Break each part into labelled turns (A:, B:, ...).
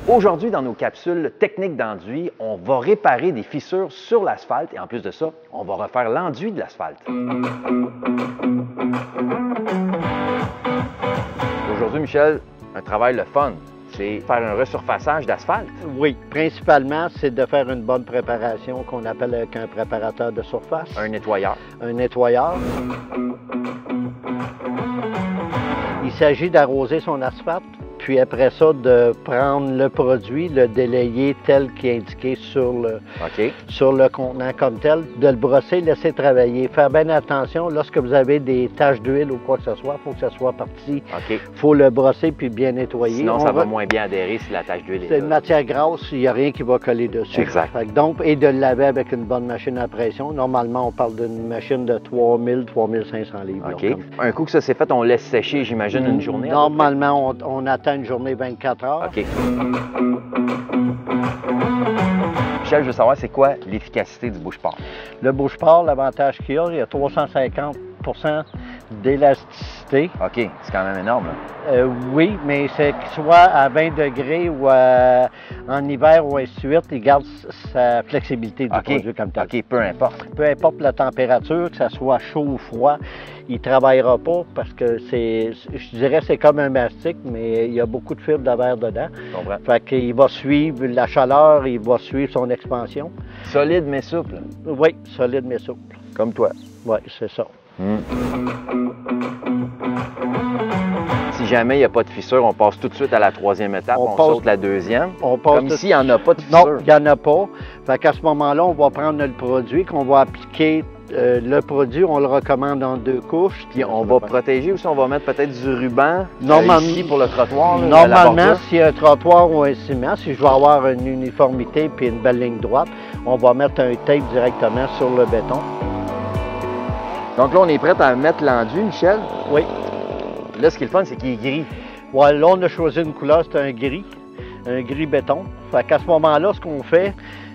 A: Aujourd'hui, dans nos capsules techniques d'enduit, on va réparer des fissures sur l'asphalte et en plus de ça, on va refaire l'enduit de l'asphalte. Aujourd'hui, Michel, un travail le fun, c'est faire un resurfaçage d'asphalte.
B: Oui, principalement, c'est de faire une bonne préparation qu'on appelle avec un préparateur de surface.
A: Un nettoyeur.
B: Un nettoyeur. Il s'agit d'arroser son asphalte, puis après ça, de prendre le produit, le délayer tel qu'il est indiqué sur le contenant comme tel, de le brosser, laisser travailler. Faire bien attention, lorsque vous avez des taches d'huile ou quoi que ce soit, il faut que ça soit parti. Il faut le brosser puis bien nettoyer.
A: Sinon, ça va moins bien adhérer si la tache d'huile est là.
B: C'est une matière grasse, il n'y a rien qui va coller dessus.
A: Exact.
B: Donc, et de le laver avec une bonne machine à pression. Normalement, on parle d'une machine de 3000-3500 livres.
A: OK. Un coup que ça s'est fait, on laisse sécher, j'imagine, une journée?
B: Normalement, on attend une journée 24 heures.
A: OK. Michel, je veux savoir, c'est quoi l'efficacité du bouche-port?
B: Le bouche-port, l'avantage qu'il y a 350 d'élasticité.
A: OK, c'est quand même énorme, là.
B: Oui, mais c'est qu'il soit à 20 degrés ou en hiver ou ainsi de suite, il garde sa flexibilité du produit comme tel.
A: OK, peu importe.
B: Peu importe la température, que ça soit chaud ou froid, il ne travaillera pas parce que je dirais c'est comme un mastic, mais il y a beaucoup de fibres de verre dedans.
A: Je comprends.
B: Fait qu'il va suivre la chaleur, il va suivre son expansion.
A: Solide mais souple.
B: Oui, solide mais souple.
A: Comme toi.
B: Oui, c'est ça.
A: Si jamais il n'y a pas de fissure, on passe tout de suite à la troisième étape, on saute la deuxième. Comme ici, il n'y en a pas de fissure.
B: Non, il n'y en a pas. Fait qu'à ce moment-là, on va prendre le produit, qu'on va appliquer le produit, on le recommande en 2 couches.
A: Puis on va protéger aussi, on va mettre peut-être du ruban ici pour le trottoir. Là,
B: normalement, s'il y a un trottoir ou un ciment, si je veux avoir une uniformité puis une belle ligne droite, on va mettre un tape directement sur le béton.
A: Donc là, on est prêt à mettre l'enduit, Michel?
B: Oui.
A: Là, ce qui est le fun, c'est qu'il est gris.
B: Ouais, là, on a choisi une couleur, c'est un gris béton. Fait qu'à ce moment-là, ce qu'on fait,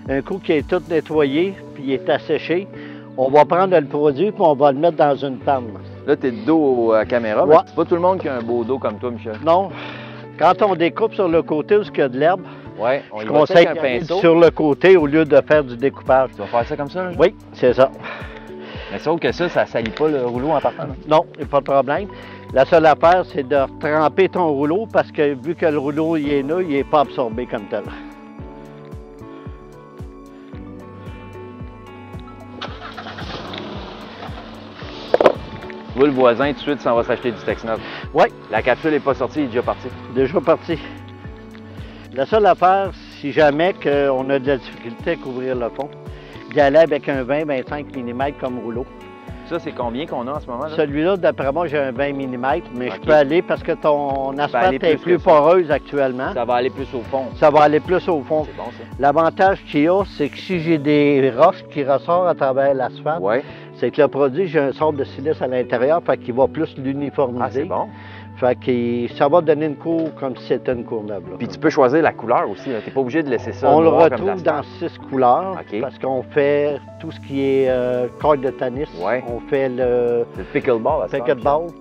B: un coup qui est tout nettoyé, puis il est asséché, on va prendre le produit, puis on va le mettre dans une panne.
A: Là, tu es de dos à la caméra, mais c'est pas tout le monde qui a un beau dos comme toi, Michel.
B: Non. Quand on découpe sur le côté où il y a de l'herbe,
A: je
B: conseille
A: un pinceau
B: sur le côté au lieu de faire du découpage.
A: Tu vas faire ça comme ça? Là?
B: Oui, c'est ça.
A: Mais sauf que ça ne salit pas le rouleau en partant.
B: Non, il n'y a pas de problème. La seule affaire, c'est de tremper ton rouleau parce que vu que le rouleau il est là, il n'est pas absorbé comme tel.
A: Tu vois le voisin, tout de suite, s'en va s'acheter du Texnov.
B: Oui.
A: La capsule n'est pas sortie, il est déjà parti.
B: Déjà parti. La seule affaire, si jamais on a de la difficulté à couvrir le fond, d'y aller avec un 20-25 mm comme rouleau.
A: Ça, c'est combien qu'on a en ce moment?
B: Celui-là, d'après moi, j'ai un 20 mm, mais je peux aller parce que ton asphalte est plus poreuse actuellement.
A: Ça va aller plus au fond.
B: Ça va aller plus au fond.
A: C'est bon, ça.
B: L'avantage qu'il y a, c'est que si j'ai des roches qui ressortent à travers l'asphalte, c'est que le produit, j'ai un sort de silice à l'intérieur, fait qu'il va plus l'uniformiser.
A: Ah, c'est bon.
B: Fait que ça va donner une cour comme si c'était une cour neuve.
A: Puis tu peux choisir la couleur aussi. Tu n'es pas obligé de laisser ça.
B: On le retrouve dans 6 couleurs parce qu'on fait tout ce qui est corde de tennis. On fait le
A: pickleball.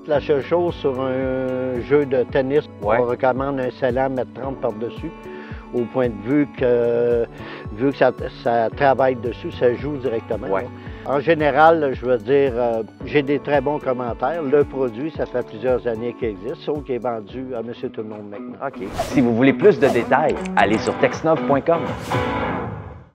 B: La seule chose sur un jeu de tennis, on recommande un scellant mettre 30 par-dessus. Au point de vue que ça travaille dessus, ça joue directement. En général, je veux dire, j'ai des très bons commentaires. Le produit, ça fait plusieurs années qu'il existe, sauf qu'il est vendu à monsieur tout le monde maintenant.
A: OK. Si vous voulez plus de détails, allez sur texnov.com.